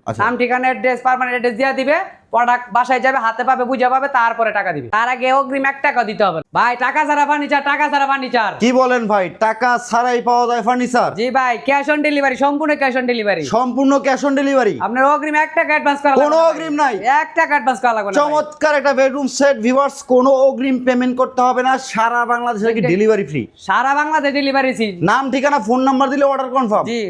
নাম ঠিকানা address permanent address দিয়ে দিবে, প্রোডাক্ট বাসায় যাবে, হাতে পাবে, বুঝে পাবে, তারপরে টাকা দিবে। তার আগে অগ্রিম 1 টাকা দিতে হবে ভাই। টাকা ছাড়া ফার্নিচার, টাকা ছাড়া ফার্নিচার। কি বলেন ভাই, টাকা ছাড়াই পাওয়া যায় ফার্নিচার? জি ভাই, ক্যাশ অন ডেলিভারি, সম্পূর্ণ ক্যাশ অন ডেলিভারি। সম্পূর্ণ ক্যাশ অন ডেলিভারি? আপনার অগ্রিম 1 টাকা অ্যাডভান্স করা লাগবে। কোনো অগ্রিম নাই? 1 টাকা অ্যাডভান্স করা লাগবে না। চমৎকার একটা বেডরুম সেট ভিউয়ার্স, কোনো অগ্রিম পেমেন্ট করতে হবে না, সারা বাংলাদেশে কি ডেলিভারি ফ্রি? সারা বাংলাদেশ ডেলিভারি ফ্রি। নাম ঠিকানা ফোন নাম্বার দিলে অর্ডার কনফার্ম? জি,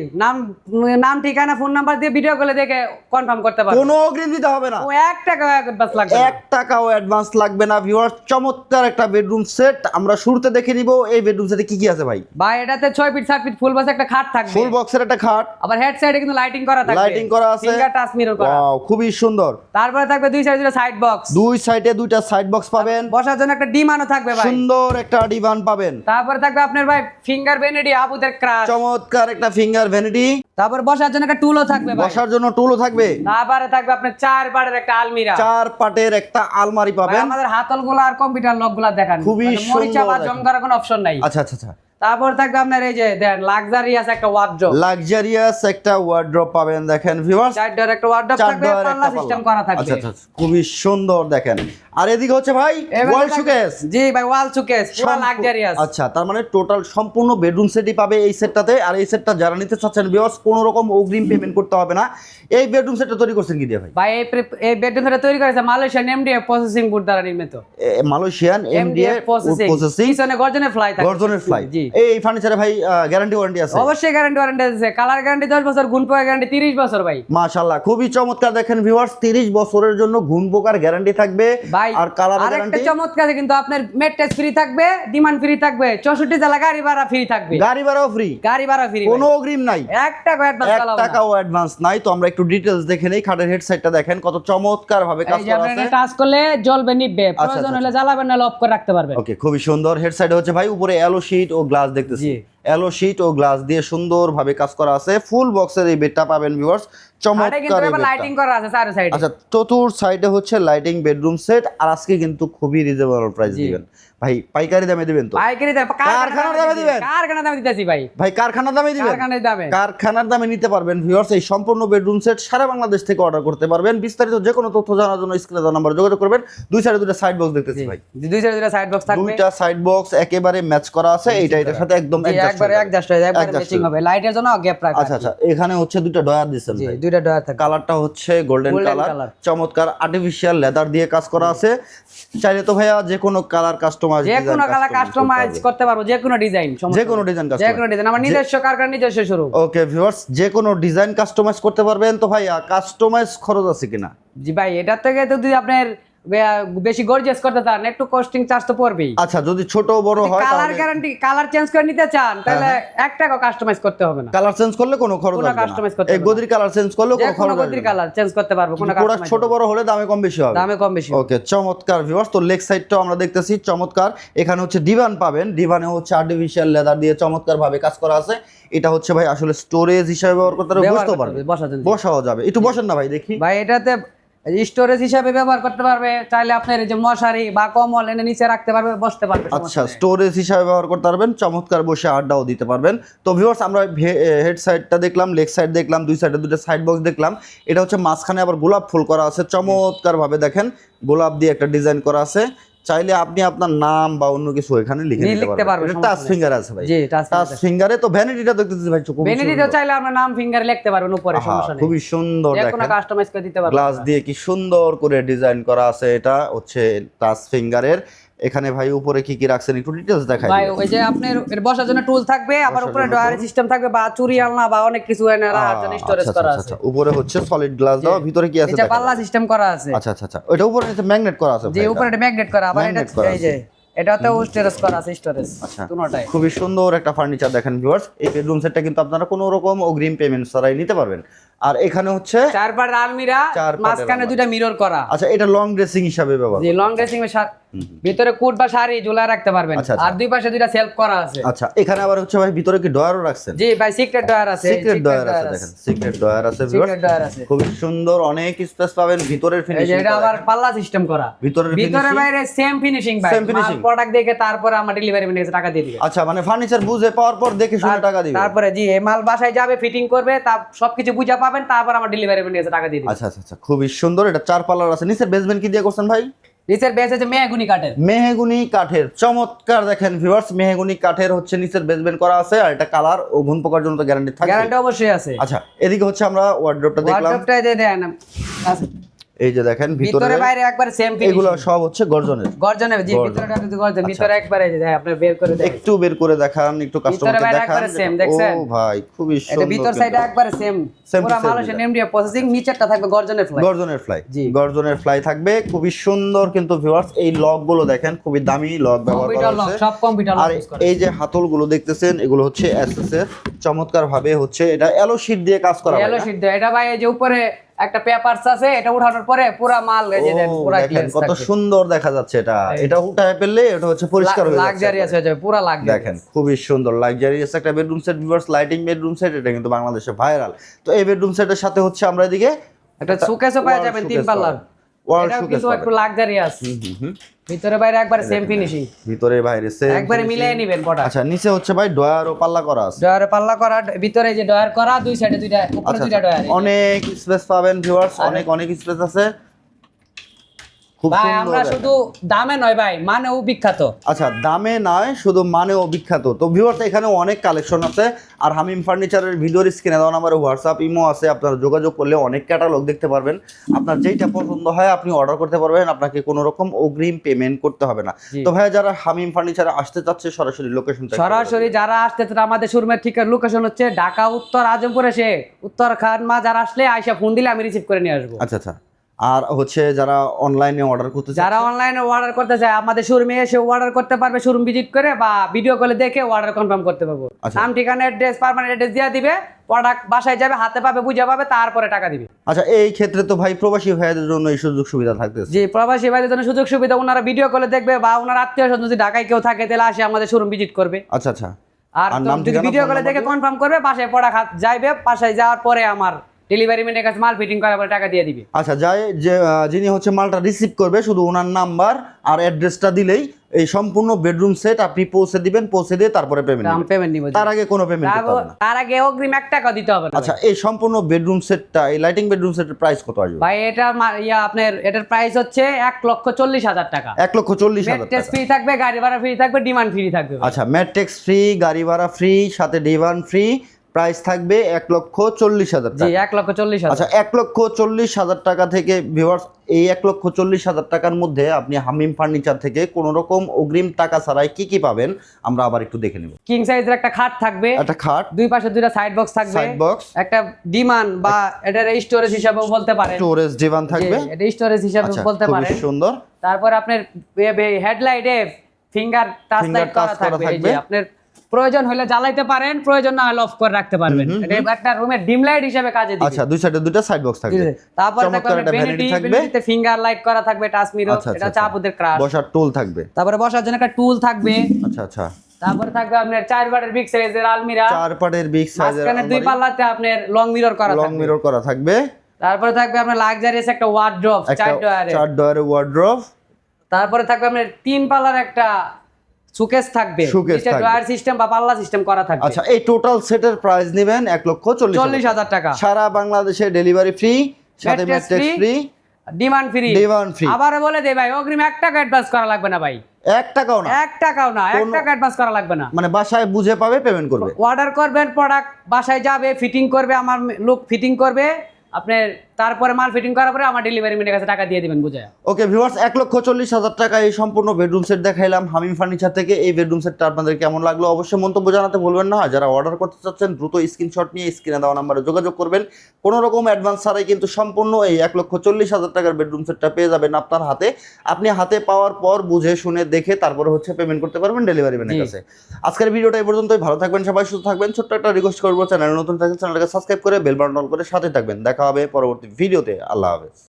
নাম ঠিকানা ফোন নাম্বার দিয়ে ভিডিও কলে দেখে কনফার্ম করতে পারবেন। কোনো অগ্রিম দিতে হবে না? ও 1 টাকা অ্যাডভান্স লাগবে না। 1 টাকাও অ্যাডভান্স লাগবে না ভিউয়ার্স। চমৎকার একটা বেডরুম সেট, আমরা শুরুতে দেখে নিব এই বেডরুম সেটে কি কি আছে ভাই। ভাই এটাতে 6 ফিট 7 ফিট ফুল বক্স একটা খাট থাকবে, ফুল বক্সের একটা খাট, আবার হেড সাইডে কিন্তু লাইটিং করা থাকবে, লাইটিং করা আছে, ফিঙ্গার টাচ মিরর করা। ওয়াও খুবই সুন্দর। তারপরে থাকবে দুই সাইডে দুটো সাইড বক্স, দুই সাইডে দুইটা সাইড বক্স পাবেন, বসার জন্য একটা ডিমানও থাকবে ভাই, সুন্দর একটা ডিভান পাবেন। তারপরে থাকবে আপনার ভাই ফিঙ্গার ভ্যানিটি আবুদের ক্রাশ, চমৎকার একটা ফিঙ্গার ভ্যানিটি, তারপর বসার জন্য একটা টুলও থাকবে ভাই, বসার জন্য টুলও থাকবে, তারপরে থাকবে আপনার 4 পাটের একটা আলমিরা, 4 পাটের একটা আলমারি ভাই পাবেন। আমাদের হাতলগুলো আর কম্পিউটার লকগুলো দেখান, খুবই মরিচা বা সুন্দর জং করার কোনো অপশন নাই। আচ্ছা আচ্ছা আচ্ছা। তারপর থাকবে আপনার এই যে দেন লাক্সারিয়াস একটা ওয়ার্ড্রোব, লাক্সারিয়াস একটা ওয়ার্ড্রপ পাবেন দেখেন ভিউয়ার্স, 4 ডোর একটা ওয়ার্ড্রোব থাকবে, পাল্লা সিস্টেম করা থাকবে। আচ্ছা আচ্ছা, খুবই সুন্দর দেখেন। আর এদিকে হচ্ছে ভাই ওয়াল শোকেস। জি ভাই, ওয়াল শোকেস পুরো লাক্সারিয়াস। আচ্ছা, তার মানে টোটাল সম্পূর্ণ বেডরুম সেটই পাবে এই সেটটাতে। আর এই সেটটা যারা নিতে চাচ্ছেন ভিউয়ার্স, কোনো রকম অগ্রিম পেমেন্ট করতে হবে না। এই বেডরুম সেটটা তৈরি করছেন কি দিয়ে ভাই? ভাই এই বেডরুম সেটটা তৈরি করেছে মালয়েশিয়ান এমডিএফ প্রসেসিং বোর্ড দ্বারা নির্মিত। মালয়েশিয়ান এমডিএফ প্রসেসিং, পিছনে গর্জনের ফ্লাই থাকে, গর্জনের ফ্লাই। জি, এই ফার্নিচারে ভাই গ্যারান্টি ওয়ারেন্টি আছে? অবশ্যই গ্যারান্টি ওয়ারেন্টি আছে, কালার গ্যারান্টি 10 বছর, গুণ পোকা গ্যারান্টি 30 বছর ভাই। মাশাআল্লাহ, খুবই চমৎকার দেখেন ভিউয়ার্স, 30 বছরের জন্য গুণ পোকার গ্যারান্টি থাকবে ভাই। আর কালার আরেকটা গ্যারান্টি চমৎকার কিন্তু আপনার মেট্রেস ফ্রি থাকবে, ডিমান্ড ফ্রি থাকবে, 64 জেলা গাড়ি ভাড়া ফ্রি থাকবে, গাড়ি ভাড়াও ফ্রি, গাড়ি ভাড়া ফ্রি, কোনো অগ্রিম নাই, 1 টাকা অ্যাডভান্স 1 করা টাকাও অ্যাডভান্স নাই। তো আমরা একটু ডিটেইলস দেখে নেই। খাটের হেড সাইডটা দেখেন কত চমৎকার ভাবে কাজ এই যে করা আপনি আছে। টাচ করলে জ্বলবে নিভবে, প্রয়োজন আচ্ছা। হলে জ্বালাবেন না অফ করে রাখতে পারবেন। ওকে, খুবই সুন্দর। হেড সাইডে হচ্ছে ভাই উপরে অ্যালো শীট ও গ্লাস দেখতেছি, জি। অ্যালো শীট ও গ্লাস দিয়ে সুন্দরভাবে কাজ করা আছে। ফুল বক্সের এই বেডটা পাবেন ভিউয়ার্স, আরে চমৎকার কিন্তু এই এবার বেডটা। লাইটিং করা আছে চার সাইডে। আচ্ছা, চতুর সাইডে হচ্ছে লাইটিং বেডরুম সেট। আর আজকে কিন্তু খুবই রিজনেবল প্রাইস দিবেন ভাই, পাইকারি দামে দিবেন তো? পাইকারি দামে, কারখানার দামে দিবেন? কারখানার দামে দিতেছি ভাই, ভাই কারখানার দামে দিবেন? কারখানার দামে, কারখানার দামে নিতে পারবেন ভিউয়ার্স। এই সম্পূর্ণ বেডরুম সেট সারা বাংলাদেশ থেকে অর্ডার করতে পারবেন। বিস্তারিত যে কোনো তথ্য জানার জন্য স্ক্রিনে দেওয়া নম্বরে যোগাযোগ করবেন। দুই সাইডে দুটো সাইড বক্স দেখতেছি ভাই, দুই সাইডে দুটো সাইড বক্স থাকবে, দুইটা সাইড বক্স একেবারে ম্যাচ করা আছে, এইটা এটার সাথে একদম একবারে অ্যাডজাস্ট হয়ে যায়, একবারে ম্যাচিং হবে, লাইটের জন্য গ্যাপ রাখা। আচ্ছা আচ্ছা, এখানে হচ্ছে দুটো ডয়ার দিয়েছেন জি, ভাই, দুইটা ডয়ার থাকবে, কালারটা হচ্ছে গোল্ডেন কালার, কালার, চমৎকার আর্টিফিশিয়াল লেদার দিয়ে কাজ করা আছে। চাইলে তো ভাইয়া যে কোনো কালার কাস্টমাইজ, যে কোনো কালার কাস্টমাইজ করতে পারবো, যে কোনো ডিজাইন, যে কোনো ডিজাইন যে কোনো ডিজাইন, আমার নিজস্ব কারখানা, নিজস্ব শুরু। ওকে ভিউয়ার্স, যে কোনো ডিজাইন কাস্টমাইজ করতে পারবেন। তো ভাইয়া কাস্টমাইজ খরচ আছে কিনা? জি ভাই, এটার থেকে তো যদি আপনার বেশি গর্জিয়াস করতে চান, একটু কস্টিং চার্জ তো পড়বেই। আচ্ছা, যদি ছোট বড় হয়, কালার গ্যারান্টি, কালার চেঞ্জ করে নিতে চান তাহলে 1 টাকা কাস্টমাইজ করতে হবে না, কালার চেঞ্জ করলে কোনো খরচ কোনো আসবে কাস্টমাইজ না। করতে এই হবে গদির কালার চেঞ্জ করলে কোনো যে কোনো খরচ আসবে গদির না। কালার চেঞ্জ করতে পারবো, কোনো পুরো কাস্টমাইজ ছোট বড় হলে দামে কম বেশি হবে, দামে কম বেশি। ওকে, চমৎকার ভিউয়ার্স। তো লেগ সাইডটাও আমরা দেখতেছি চমৎকার। এখানে হচ্ছে ডিভান পাবেন, ডিভানে হচ্ছে আর্টিফিশিয়াল লেদার দিয়ে চমৎকার ভাবে কাজ করা আছে। এটা হচ্ছে ভাই আসলে স্টোরেজ হিসাবে ব্যবহার করতে পারবে, বুঝতে পারবে, বসাও যাবে। একটু বসেন না ভাই দেখি। ভাই এটাতে স্টোরেজ হিসাবে ব্যবহার করতে পারবে, চাইলে আপনার এই যে মশারি বা কম্বল এনে নিচে রাখতে পারবে, বসতে পারবে। আচ্ছা, স্টোরেজ হিসাবে ব্যবহার করতে পারবেন, চমৎকার বসে আড্ডাও দিতে পারবেন। তো ভিউয়ার্স, আমরা হেড সাইডটা দেখলাম, লেগ সাইড দেখলাম, দুই সাইডে দুটো সাইড বক্স দেখলাম। এটা হচ্ছে মাঝখানে আবার গোলাপ ফুল করা আছে, চমৎকার ভাবে দেখেন গোলাপ দিয়ে একটা ডিজাইন করা আছে। চাইলে আপনি আপনার নাম বা অন্য কিছু এখানে লিখে নিতে পারবেন। এটা টাচ ফিঙ্গার আছে ভাই, জি, টাচ ফিঙ্গারে। তো ভ্যানিটিটা দেখতেছি ভাই, খুব ভ্যানিটিতে চাইলে আপনার নাম ফিঙ্গার লিখতে পারবেন উপরে, সমস্যা নেই, খুবই সুন্দর যে কোনো দেখেন, কাস্টমাইজ করে দিতে পারবেন। গ্লাস দিয়ে কি সুন্দর করে ডিজাইন করা আছে। এটা হচ্ছে টাচ ফিঙ্গারের। এখানে ভাই উপরে কি কি রাখছেন একটু ডিটেইলস দেখাই ভাই। ওই যে আপনার এর বসার জন্য টুল থাকবে, আবার উপরে ডয়ার সিস্টেম থাকবে, বা চুরি আলনা বা অনেক কিছু এনে রাখার জন্য স্টোরেজ করা আছে। উপরে হচ্ছে সলিড গ্লাস দাও, ভিতরে কি আছে এটা পাল্লা সিস্টেম করা আছে। আচ্ছা আচ্ছা আচ্ছা, ওটা উপরে একটা ম্যাগনেট করা আছে যে ভাই, উপরে এটা ম্যাগনেট করা, আবার এটা এই যে এটাতেও স্টোরেজ করা আছে, স্টোরেজ দুটোটাই। খুবই সুন্দর একটা ফার্নিচার দেখেন ভিউয়ার্স। এই বেডরুম সেটটা কিন্তু আপনারা কোনো রকম অগ্রিম পেমেন্ট ছাড়াই নিতে পারবেন। আর এখানে হচ্ছে 4 পাটের আলমিরা, মাঝখানে দুটো মিরর করা। আচ্ছা, এটা লং ড্রেসিং হিসাবে ব্যবহার, জি, লং ড্রেসিং এর ভিতরে কোট বা শাড়ি ঝুলা রাখতে পারবেন। আর দুই পাশে দুইটা সেলফ করা আছে। আচ্ছা, এখানে আবার হচ্ছে ভাই ভিতরে কি ডয়ারও রাখছেন? জি ভাই, সিক্রেট ডয়ার আছে, সিক্রেট ডয়ার আছে, দেখেন সিক্রেট ডয়ার আছে ভিউয়ার্স, খুব সুন্দর, অনেক স্পেস পাবেন। ভিতরের ফিনিশিং এটা আবার পাল্লা সিস্টেম করা, ভিতরে বাইরে সেম ফিনিশিং ভাই। মাল প্রোডাক্ট দেখে তারপরে আমরা ডেলিভারি ম্যানের কাছে টাকা দিয়ে দিবে। আচ্ছা, মানে ফার্নিচার বুঝে পাওয়ার পর দেখে শুনে টাকা দিবে। তারপরে জি, এই মাল বাসায় যাবে, ফিটিং করবে, তা সবকিছু বুঝা পাবেন, তারপর আমার ডেলিভারি ম্যানের কাছে টাকা দিয়ে দিবেন। আচ্ছা আচ্ছা আচ্ছা, খুবই সুন্দর। এটা 4 পাল্লার আছে। নিচের বেসমেন্ট কি দিয়ে করছেন ভাই? নিচের বেস হচ্ছে মেহগুনি কাঠের। মেহগুনি কাঠের, চমৎকার। দেখেন ভিউয়ার্স, মেহগুনি কাঠের হচ্ছে নিচের বেসমেন্ট করা আছে। আর এটা কালার ও ঘুণ পোকার জন্য তো গ্যারান্টি থাকে। গ্যারান্টি অবশ্যই আছে। আচ্ছা, এদিকে হচ্ছে আমরা ওয়ার্ডরোবটা দেখলাম। ওয়ার্ডরোবটা দিয়ে দেন। আচ্ছা, এই যে দেখেন ভিতরে বাইরে একবার সেম ফিনিশিং। এগুলো সব হচ্ছে গর্জনের। গর্জনের, জি, ভিতরটা যদি গর্জন, ভিতরে একবারে যে আপনি বের করে দেন। একটু বের করে দেখান, একটু কাস্টমারকে দেখান। একবারে সেম, দেখছেন? ও ভাই, খুবই সুন্দর। এটা ভিতর সাইডে একবারে সেম, পুরো মালয়েশিয়ান এমডিএফ প্রসেসিং। নিচেরটা থাকবে গর্জনের ফ্লাই। গর্জনের ফ্লাই, জি, গর্জনের ফ্লাই থাকবে। খুবই সুন্দর কিন্তু ভিউয়ার্স, এই লক গুলো দেখেন, খুবই দামি লক ব্যবহার করা হয়েছে। সব কম্পিউটার লক। আর এই যে হাতল গুলো দেখতেছেন, এগুলো হচ্ছে এসএস এর। চমৎকার ভাবে হচ্ছে এটা এলো শীট দিয়ে কাজ করা হয়। এলো শীট দিয়ে এটা ভাই, এই যে উপরে একটা পেপারস আছে, এটা উঠানোর পরে পুরো মাল এই যে দেন পুরো ক্লিয়ার। কত সুন্দর দেখা যাচ্ছে এটা। এটা উঠায় ফেললে এটা হচ্ছে পরিষ্কার হয়ে যাচ্ছে, লাক্সারিয়াস হয়ে যাবে, পুরো লাক্সারিয়াস। দেখেন খুবই সুন্দর লাক্সারিয়াস একটা bedroom set viewers, lighting bedroom set. এটা কিন্তু বাংলাদেশে ভাইরাল। তো এই বেডরুম সেটের সাথে হচ্ছে আমরা এদিকে একটা শোকেসও পেয়ে যাবেন 3 পাল্লার। ওয়াল এটা শোকেস কিন্তু একটু লাক্সারিয়াস। ভিতরে বাইরে একবারে সেম ফিনিশিং, ভিতরে বাইরে সেম একবারে মিলিয়ে নেবেন প্রোডাক্ট। আচ্ছা, নিচে হচ্ছে ভাই ডয়ার ও পাল্লা করা আছে। ডয়ারে পাল্লা করা, ভিতরে যে ডয়ার করা, দুই সাইডে দুইটা, উপরে দুইটা ডয়ার। অনেক স্পেস পাবেন ভিউয়ার্স, অনেক স্পেস আছে। খুব ভাই সুন্দর। আমরা শুধু দামে নয় ভাই, মানেও বিখ্যাত। আচ্ছা, দামে নয় শুধু মানেও বিখ্যাত। তো ভিউয়ার্স, এখানে অনেক কালেকশন আছে। আর হামিম ফার্নিচারের ভিডিওর স্ক্রিনে দেওয়া নাম্বারে হোয়াটসঅ্যাপ, ইমো আছে। আপনারা যোগাযোগ করলে অনেক ক্যাটালগ দেখতে পারবেন। আপনার যেইটা পছন্দ হয় আপনি অর্ডার করতে পারবেন। আপনাকে কোনো রকম অগ্রিম পেমেন্ট করতে হবে না। তো ভাই, যারা হামিম ফার্নিচারে আসতে চাচ্ছে সরাসরি লোকেশনটা, সরাসরি যারা আসতে চান, আমাদের শোরুমের ঠিকানা লোকেশন হচ্ছে ঢাকা উত্তর আজমপুরে। সে উত্তর খানমা যারা আসলে আইসা ফোন দিলে আমি রিসিভ করে নিয়ে আসবো। আচ্ছা আচ্ছা। আর হচ্ছে যারা অনলাইনে অর্ডার করতে চায়, যারা অনলাইনে অর্ডার করতে চায় আমাদের শোরুমে এসে অর্ডার করতে পারবে, শোরুম ভিজিট করে বা ভিডিও কলে দেখে অর্ডার কনফার্ম করতে পারবো। নাম, ঠিকানা, অ্যাড্রেস, পার্মানেন্ট অ্যাড্রেস দিয়ে দিবে, প্রোডাক্ট বাসায় যাবে, হাতে পাবে, বুঝে পাবে, তারপরে টাকা দিবে। আচ্ছা, এই ক্ষেত্রে তো ভাই প্রবাসী ভাইদের জন্য এই সুযোগ সুবিধা থাকতেছে। জি, প্রবাসী ভাইদের জন্য সুযোগ সুবিধা, ওনারা ভিডিও কলে দেখবে বা ওনার আত্মীয় স্বজন যদি ঢাকায় কেউ থাকে তাহলে আসে আমাদের শোরুম ভিজিট করবে। আচ্ছা আচ্ছা। আর যদি ভিডিও কলে দেখে কনফার্ম করবে, বাসায় প্রোডাক্ট যাইবে, বাসায় যাওয়ার পরে আমার ডেলিভারি ম্যানের কাছে মাল ফিটিং করার পরে টাকা দিয়ে দিবে। আচ্ছা, যাই যে যিনি হচ্ছে মালটা রিসিভ করবে, শুধু ওনার নাম্বার আর অ্যাড্রেসটা দিলেই এই সম্পূর্ণ বেডরুম সেট আপনি পৌঁছে দিবেন। পৌঁছে দিয়ে তারপরে পেমেন্ট নিব। তার আগে কোনো পেমেন্ট করতে হবে না। তার আগে অগ্রিম 1 টাকা দিতে হবে না। আচ্ছা, এই সম্পূর্ণ বেডরুম সেটটা, এই লাইটিং বেডরুম সেটের প্রাইস কত আসবে ভাই? এটা আপনার এটার প্রাইস হচ্ছে 1,40,000 টাকা। 1,40,000 ম্যাট্রেস ফ্রি থাকবে, গাড়ি ভাড়া ফ্রি থাকবে, ডিমান্ড ফ্রি থাকবে। আচ্ছা, ম্যাট্রেস ফ্রি, গাড়ি ভাড়া ফ্রি, সাথে ডিমান্ড ফ্রি। প্রাইস থাকবে 1,40,000 জি, টাকা। 1,40,000। আচ্ছা, 1,40,000 টাকা থেকে ভিউয়ার্স, এই 1,40,000 টাকার মধ্যে আপনি হামিম ফার্নিচার থেকে কোনো রকম অগ্রিম টাকা ছাড়াই কি কি পাবেন আমরা আবার একটু দেখে নেব। কিং সাইজের একটা খাট থাকবে, একটা খাট, দুই পাশে দুইটা সাইড বক্স থাকবে, সাইড বক্স, একটা ডিমান বা এটার স্টোরেজ হিসাবেও বলতে পারেন, স্টোরেজ ডিভান থাকবে। এটা স্টোরেজ হিসাবে বলতে পারেন। খুব সুন্দর। তারপর আপনার হেডলাইটে ফিঙ্গার টাচ লাইট করা থাকবে। এই যে আপনার প্রয়োজন হলে জ্বালাইতে পারেন, প্রয়োজন না হলে অফ করে রাখতে পারবেন। এটা একটা রুমের ডিম লাইট হিসেবে কাজে দিবে। আচ্ছা, দুই সাইডে দুটো সাইড বক্স থাকবে। তারপর থাকবে ভ্যানিটি থাকবে, ফিঙ্গার লাইট করা থাকবে, টাচ মিরর, এটা চাপুদের ক্রাশ। বসার টুল থাকবে। তারপরে বসার জন্য একটা টুল থাকবে। আচ্ছা আচ্ছা। তারপরে থাকবে আপনার 4 পাটের বিগ সাইজের আলমিরা, 4 পাটের বিগ সাইজের মাঝখানে দুই পাল্লাতে আপনার লং মিরর করা থাকবে। লং মিরর করা থাকবে। তারপরে থাকবে আপনার লাক্সারিয়াস একটা ওয়ার্ড্রোব, 4 ডয়ারের ওয়ার্ড্রোব। তারপরে থাকবে আপনার 3 পাল্লার একটা সুকেস থাকবে, এটা ডয়ার সিস্টেম বা পাল্লা সিস্টেম করা থাকবে। আচ্ছা, এই টোটাল সেটের প্রাইস নেবেন 1,40,000 টাকা। সারা বাংলাদেশে ডেলিভারি ফ্রি, সাথে ম্যাট্রেস ফ্রি, ডিমান্ড ফ্রি। আবার বলে দেই ভাই, অগ্রিম 1 টাকা অ্যাডভান্স করা লাগবে না ভাই। 1 টাকাও না? 1 টাকাও না, 1 টাকা অ্যাডভান্স করা লাগবে না। মানে বাসায় বুঝে পাবে, পেমেন্ট করবে। অর্ডার করবেন, প্রোডাক্ট বাসায় যাবে, ফিটিং করবে, আমার লোক ফিটিং করবে, আপনি তারপরে মাল ফিটিং করার পরে আমার ডেলিভারি ম্যানের কাছে টাকা দিয়ে দিবেন বুঝে। ওকে ভিউয়ার্স, 1,40,000 টাকা এই সম্পূর্ণ বেডরুম সেট দেখাইলাম হামিম ফার্নিচার থেকে। এই বেডরুম সেটটা আপনাদের কেমন লাগলো অবশ্যই মন্তব্য জানাতে ভুলবেন না। যারা অর্ডার করতে চাচ্ছেন দ্রুত স্ক্রিনশট নিয়ে স্ক্রিনে দেওয়া নাম্বারে যোগাযোগ করবেন। কোনো রকম অ্যাডভান্স ছাড়াই কিন্তু সম্পূর্ণ এই 1,40,000 টাকার বেডরুম সেটটা পেয়ে যাবেন আপনার হাতে। আপনি হাতে পাওয়ার পর বুঝে শুনে দেখে তারপরে হচ্ছে পেমেন্ট করতে পারবেন ডেলিভারি ম্যানের কাছে। আজকের ভিডিওটা এই পর্যন্তই। ভালো থাকবেন সবাই, সুস্থ থাকবেন। ছোট্ট একটা রিকোয়েস্ট করবো, চ্যানেল নতুন থাকলে চ্যানেলটাকে সাবস্ক্রাইব করে বেল বাটন অল করে সাথে থাকবেন। দেখা হবে পরবর্তী ভিডিওতে। আল্লাহ হাফেজ।